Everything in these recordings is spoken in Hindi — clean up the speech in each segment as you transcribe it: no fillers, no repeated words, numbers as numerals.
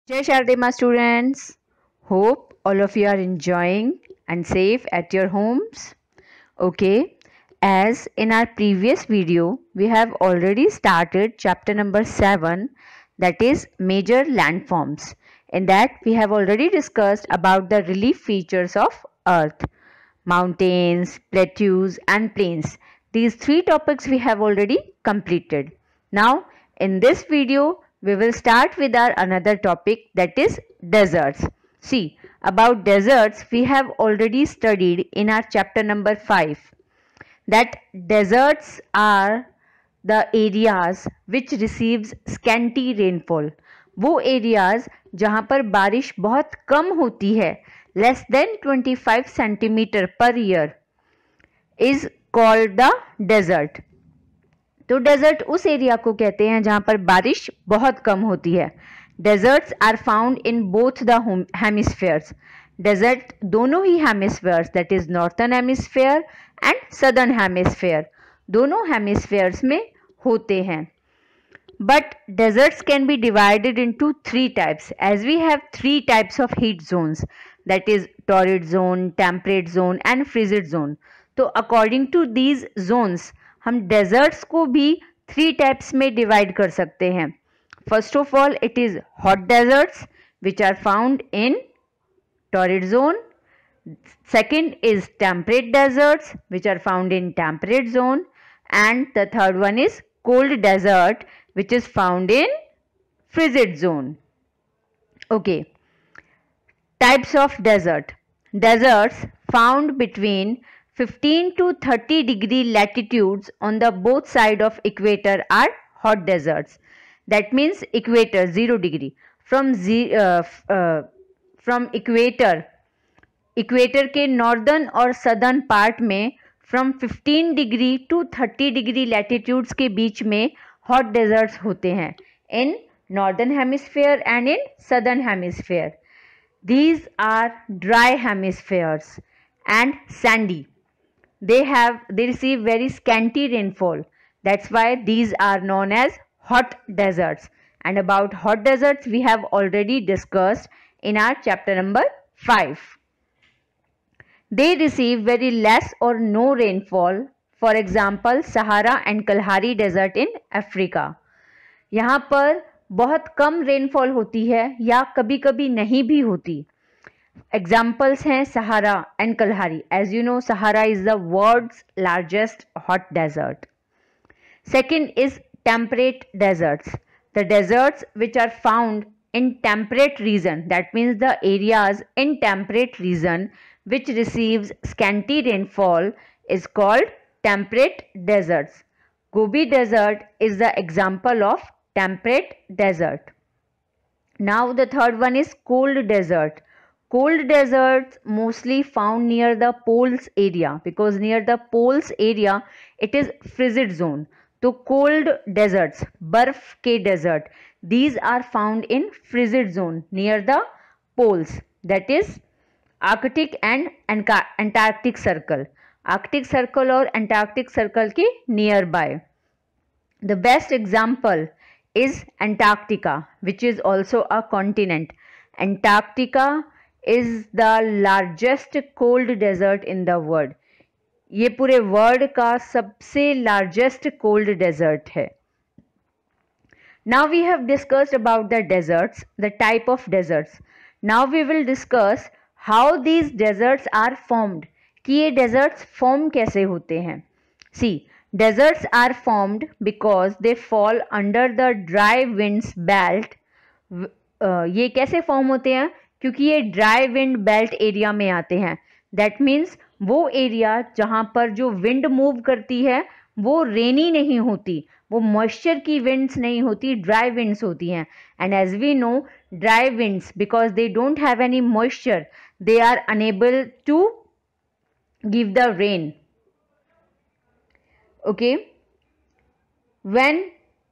Jai Shardema students, hope all of you are enjoying and safe at your homes. Okay, as in our previous video, we have already started chapter number 7, that is major landforms. In that, we have already discussed about the relief features of Earth, mountains, plateaus and plains. These three topics we have already completed. Now, in this video, we will start with our another topic, that is deserts. See, about deserts we have already studied in our chapter number 5, that deserts are the areas which receives scanty rainfall. वो एरियाज जहाँ पर बारिश बहुत कम होती है, less than 25 centimetre per year, is called the desert. तो डेजर्ट उस एरिया को कहते हैं जहां पर बारिश बहुत कम होती है. Deserts are found in both the hemispheres. Desert दोनों ही hemispheres, that is northern hemisphere and southern hemisphere, दोनों हेमिस्फेयर्स में होते हैं. But deserts can be divided into three types, as we have three types of heat zones, that is torrid zone, temperate zone and frigid zone. तो according to these zones हम deserts को भी three types में divide कर सकते हैं. First of all, it is hot deserts which are found in torrid zone. Second is temperate deserts which are found in temperate zone, and the third one is cold desert which is found in frigid zone. Okay. Types of desert. Deserts found between 15 to 30 degree latitudes on the both side of equator are hot deserts. That means equator 0 degree. From equator के northern और southern part में from 15 degree to 30 degree latitudes के बीच में hot deserts होते हैं in northern hemisphere and in southern hemisphere. These are dry hemispheres and sandy. They receive very scanty rainfall. That's why these are known as hot deserts. And about hot deserts we have already discussed in our chapter number 5. They receive very less or no rainfall. For example, Sahara and Kalahari Desert in Africa. यहाँ पर बहुत कम रेनफॉल होती है या कभी कभी नहीं भी होती. एग्जाम्पल्स हैं Sahara and Kalahari. As you know, Sahara is the world's largest hot desert. Second is temperate deserts. The deserts which are found in temperate region, that means the areas in temperate region which receives scanty rainfall is called temperate deserts. Gobi Desert is the example of temperate desert. Now the third one is cold desert. Cold deserts mostly found near the poles area, because near the poles area it is frigid zone. तो cold deserts, बर्फ के desert, these are found in frigid zone near the poles, that is Arctic and Antarctic circle. Arctic circle और Antarctic circle के nearby. The best example is Antarctica, which is also a continent. Antarctica is the largest cold desert in the world. ये पूरे वर्ल्ड का सबसे लार्जेस्ट कोल्ड डेजर्ट है. Now we have discussed about the deserts, the type of deserts. Now we will discuss how these deserts are formed. कि ये deserts form कैसे होते हैं. See, deserts are formed because they fall under the dry winds belt. ये कैसे form होते हैं? क्योंकि ये dry wind belt area में आते हैं. That means वो एरिया जहाँ पर जो विंड मूव करती है वो रेनी नहीं होती, वो मॉइस्चर की विंड्स नहीं होती, ड्राई विंड्स होती हैं. And as we know, dry winds, because they don't have any moisture, they are unable to give the rain. Okay. When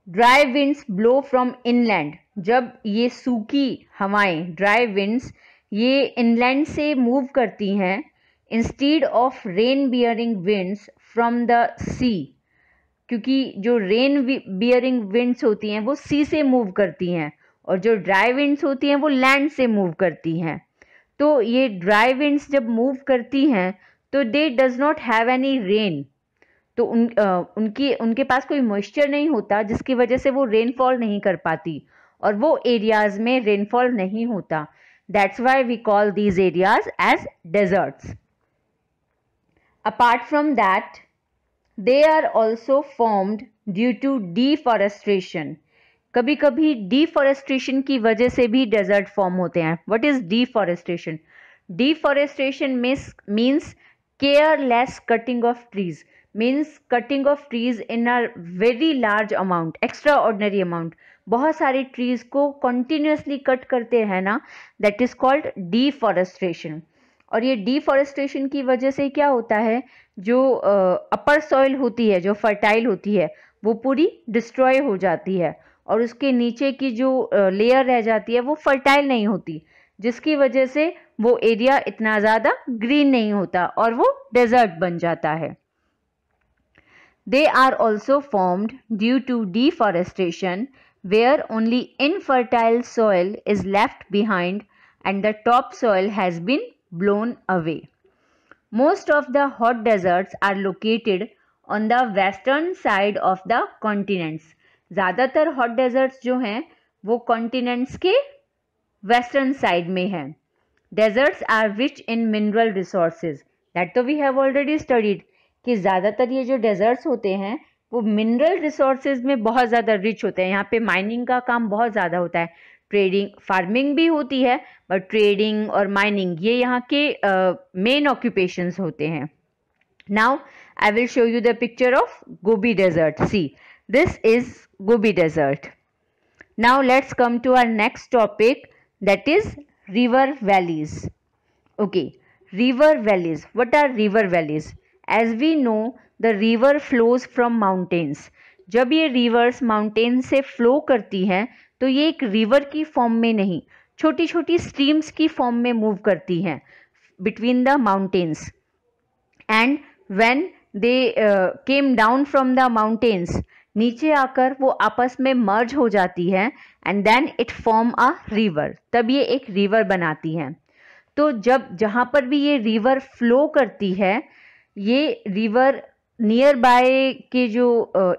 dry winds blow from inland, जब ये सूखी हवाएं, ड्राई विंड्स, ये इनलैंड से मूव करती हैं, instead of rain bearing winds from the sea, क्योंकि जो रेन बियरिंग विंड्स होती हैं वो सी से मूव करती हैं और जो ड्राई विंड्स होती हैं वो लैंड से मूव करती हैं। तो ये ड्राई विंड्स जब मूव करती हैं तो दे does not have any rain, तो उनके पास कोई मॉइस्चर नहीं होता, जिसकी वजह से वो रेनफॉल नहीं कर पाती और वो एरियाज में रेनफॉल नहीं होता। That's why we call these areas as deserts. Apart from that they are also formed due to deforestation. कभी कभी डिफॉरेस्टेशन की वजह से भी डेजर्ट फॉर्म होते हैं। What is deforestation? Deforestation means careless cutting of trees, means cutting of trees in a very large amount, extra ordinary amount. बहुत सारे ट्रीज को कंटिन्यूसली कट करते हैं ना, दैट इज कॉल्ड डिफॉरेस्टेशन। और ये डिफॉरेस्टेशन की वजह से क्या होता है, जो अपर सॉइल होती है, जो फर्टाइल होती है, वो पूरी डिस्ट्रॉय हो जाती है और उसके नीचे की जो लेयर रह जाती है वो फर्टाइल नहीं होती, जिसकी वजह से वो एरिया इतना ज़्यादा ग्रीन नहीं होता और वो डेजर्ट बन जाता है। They are also formed due to deforestation, where only infertile soil is left behind and the topsoil has been blown away. Most of the hot deserts are located on the western side of the continents. ज़्यादातर hot deserts जो हैं वो continents के western side में हैं. Deserts are rich in mineral resources. That तो we have already studied कि ज़्यादातर ये जो डेजर्ट्स होते हैं वो मिनरल रिसोर्सेज में बहुत ज़्यादा रिच होते हैं। यहाँ पे माइनिंग का काम बहुत ज़्यादा होता है, ट्रेडिंग, फार्मिंग भी होती है, बट ट्रेडिंग और माइनिंग ये यहाँ के मेन ऑक्यूपेशंस होते हैं। Now I will show you the picture of Gobi desert. See, this is Gobi desert. Now let's come to our next topic, that is river valleys. Okay, river valleys, what are river valleys? As we know, the river flows from mountains. जब ये रिवर्स माउंटेन से फ्लो करती हैं तो ये एक रिवर की फॉर्म में नहीं, छोटी छोटी स्ट्रीम्स की फॉर्म में मूव करती हैं between the mountains. And when they came down from the mountains, नीचे आकर वो आपस में मर्ज हो जाती है and then it form a river, तब ये एक रिवर बनाती हैं। तो जब जहाँ पर भी ये रिवर फ्लो करती है, ये रिवर नियर बाय के जो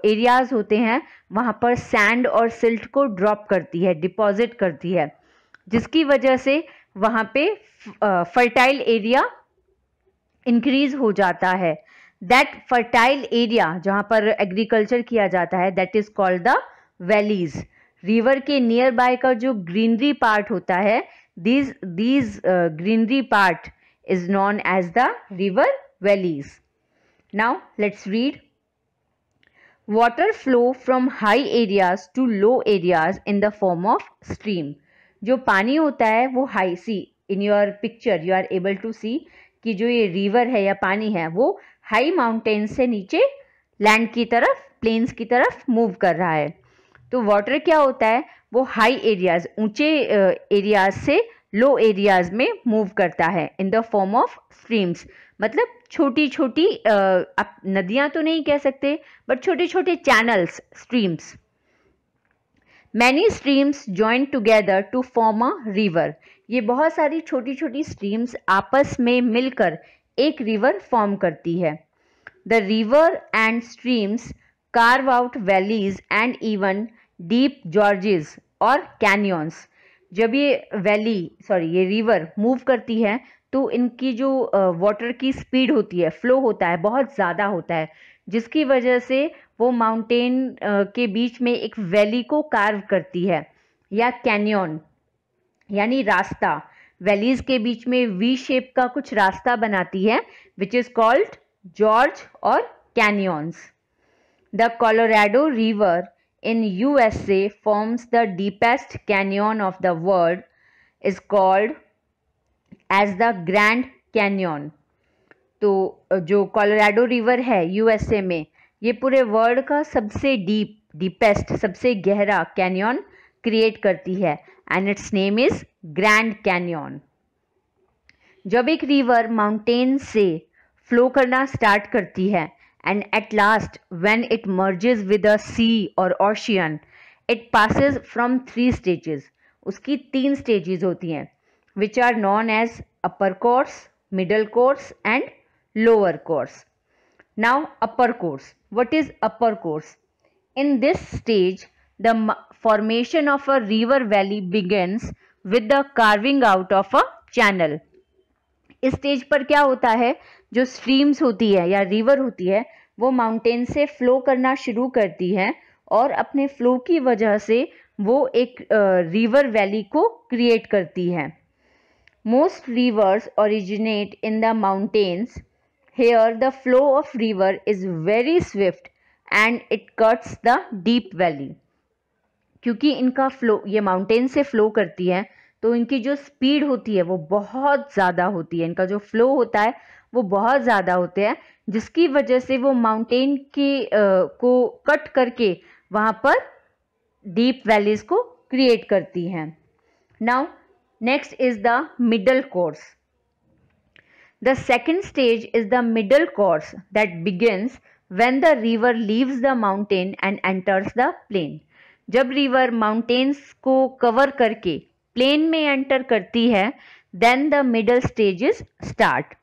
एरियाज होते हैं वहाँ पर सैंड और सिल्ट को ड्रॉप करती है, डिपॉजिट करती है, जिसकी वजह से वहाँ पे फर्टाइल एरिया इंक्रीज हो जाता है। दैट फर्टाइल एरिया जहाँ पर एग्रीकल्चर किया जाता है, that is called the valleys. River के नियर बाय का जो ग्रीनरी पार्ट होता है, these greenery part is known as the river valleys. Now let's read. Water flow from high areas to low areas in the form of stream. जो पानी होता है वो high, see in your picture you are able to see कि जो ये रिवर है या पानी है वो हाई माउंटेन से नीचे लैंड की तरफ, प्लेन्स की तरफ मूव कर रहा है। तो वाटर क्या होता है, वो हाई एरियाज, ऊंचे एरियाज से लो एरियाज में मूव करता है in the form of streams. मतलब छोटी छोटी, आप नदियां तो नहीं कह सकते, बट छोटे छोटे channels, streams. Many streams join together to form a river. ये बहुत सारी छोटी छोटी स्ट्रीम्स आपस में मिलकर एक रिवर फॉर्म करती है। The river and streams carve out valleys and even deep George's और कैनियंस। जब ये ये रिवर मूव करती है तो इनकी जो वाटर की स्पीड होती है, फ्लो होता है, बहुत ज़्यादा होता है, जिसकी वजह से वो माउंटेन के बीच में एक वैली को कार्व करती है, या कैनियन यानी रास्ता। वैलीज के बीच में वी शेप का कुछ रास्ता बनाती है, विच इज कॉल्ड जॉर्ज और canyons. The Colorado river in USA forms the deepest canyon of the world, is called as the Grand Canyon. तो जो कोलोराडो रिवर है यूएसए में, ये पूरे वर्ल्ड का सबसे डीपेस्ट, सबसे गहरा कैनियन क्रिएट करती है and it's name is grand canyon. जब एक रिवर माउंटेन से फ्लो करना स्टार्ट करती है and at last when it merges with a sea or ocean, it passes from 3 stages. उसकी 3 स्टेजेस होती हैं, which are known as upper course, middle course and lower course. Now upper course. What is upper course? In this stage, the formation of a river valley begins with the carving out of a channel. इस स्टेज पर क्या होता है, जो स्ट्रीम्स होती है या रिवर होती है वो माउंटेन से फ्लो करना शुरू करती है और अपने फ्लो की वजह से वो एक रिवर वैली को क्रिएट करती है. Most reverse originate in the mountains. Here the flow of river is very swift and it cuts the deep valley. क्योंकि इनका फ्लो ये माउंटेन से फ्लो करती है तो इनकी जो स्पीड होती है वो बहुत ज़्यादा होती है. इनका जो फ्लो होता है वो बहुत ज़्यादा होते हैं, जिसकी वजह से वो माउंटेन की को कट करके वहाँ पर डीप वैलीज को क्रिएट करती हैं. Now next is the middle course. The second stage is the middle course that begins when the river leaves the mountain and enters the plain. जब river mountains को cover करके plain में enter करती है, then the middle stages start.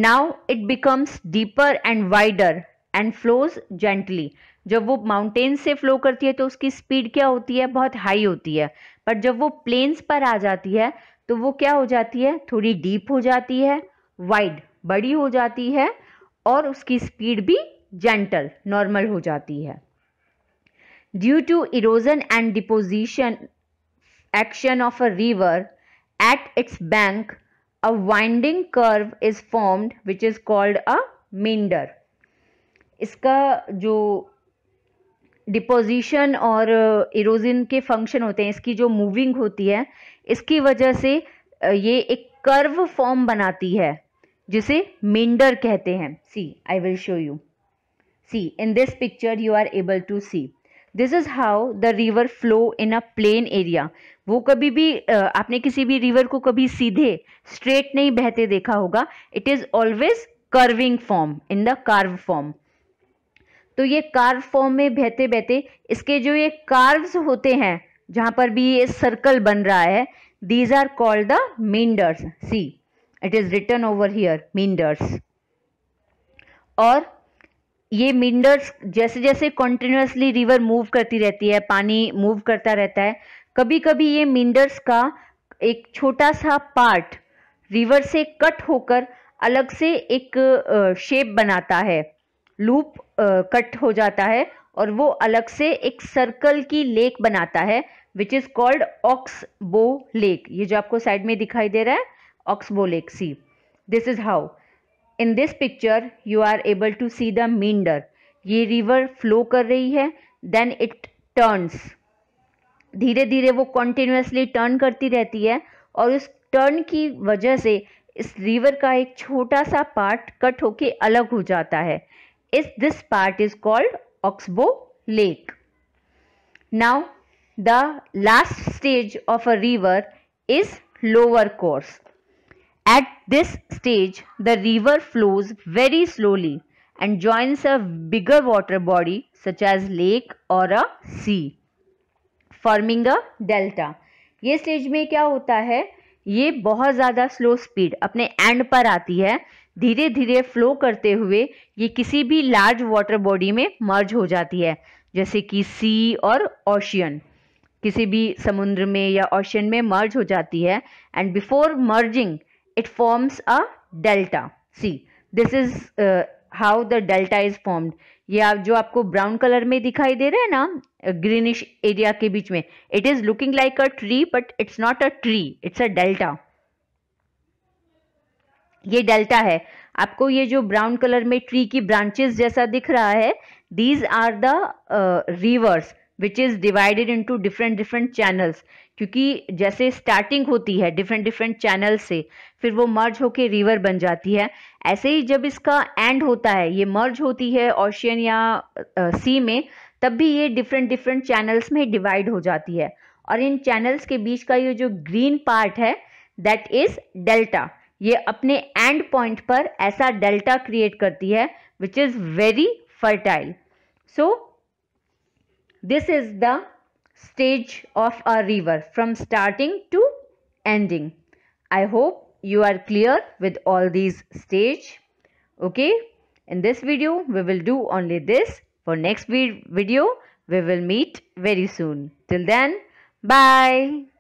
Now it becomes deeper and wider and flows gently. जब वो mountain से flow करती है तो उसकी speed क्या होती है, बहुत high होती है. पर जब वो plains पर आ जाती है तो वो क्या हो जाती है, थोड़ी deep हो जाती है, वाइड बड़ी हो जाती है और उसकी स्पीड भी जेंटल नॉर्मल हो जाती है. Due to erosion and deposition action of a river at its bank, a winding curve is formed which is called a meander. इसका जो डिपोजिशन और इरोजन के फंक्शन होते हैं, इसकी जो मूविंग होती है, इसकी वजह से ये एक कर्व फॉर्म बनाती है जिसे मींडर कहते हैं. See, I will show you. See, in this picture you are able to see this is how the river flow in a plain area. वो कभी भी आपने किसी भी रिवर को कभी सीधे स्ट्रेट नहीं बहते देखा होगा. It is always curving form, in the curve form. तो ये कार्व फॉर्म में बहते बहते इसके जो ये कार्व्स होते हैं जहां पर भी ये सर्कल बन रहा है, these are called the meanders. See, it is written over here, meanders. और ये meanders जैसे जैसे continuously river move करती रहती है, पानी move करता रहता है, कभी कभी ये meanders का एक छोटा सा पार्ट रिवर से कट होकर अलग से एक शेप बनाता है, लूप कट हो जाता है और वो अलग से एक सर्कल की लेक बनाता है, which is called oxbow lake. ये जो आपको साइड में दिखाई दे रहा है, oxbow lake. See, this is how in this picture you are able to see the meander. ये रिवर फ्लो कर रही है, देन इट टर्न्स. धीरे धीरे वो कॉन्टिन्यूसली टर्न करती रहती है और उस टर्न की वजह से इस रिवर का एक छोटा सा पार्ट कट होके अलग हो जाता है. This part is called oxbow lake. Now the last stage of a river is lower course. At this stage, the river flows very slowly and joins a bigger water body such as lake or a sea, forming a delta. ये स्टेज में क्या होता है, ये बहुत ज़्यादा स्लो स्पीड अपने एंड पर आती है. धीरे धीरे फ्लो करते हुए ये किसी भी लार्ज वाटर बॉडी में मर्ज हो जाती है, जैसे कि सी और ओशियन. किसी भी समुद्र में या ओशन में मर्ज हो जाती है and before merging it forms a delta. See, this is how the delta is formed. ये जो आपको ब्राउन कलर में दिखाई दे रहा है ना, ग्रीनिश एरिया के बीच में, it is looking like a tree but it's not a tree, it's a delta. ये डेल्टा है. आपको ये जो ब्राउन कलर में ट्री की ब्रांचेस जैसा दिख रहा है, these are the rivers which is divided into different different channels. क्योंकि जैसे स्टार्टिंग होती है डिफरेंट डिफरेंट चैनल से, फिर वो मर्ज होके रिवर बन जाती है, ऐसे ही जब इसका एंड होता है, ये मर्ज होती है ओशियन या सी में, तब भी ये डिफरेंट डिफरेंट चैनल्स में डिवाइड हो जाती है. और इन चैनल्स के बीच का ये जो ग्रीन पार्ट है, दैट इज डेल्टा. ये अपने एंड पॉइंट पर ऐसा डेल्टा क्रिएट करती है which is very fertile. So this is the stage of a river from starting to ending. I hope you are clear with all these stage. Okay, in this video we will do only this. For next video we will meet very soon. Till then, bye.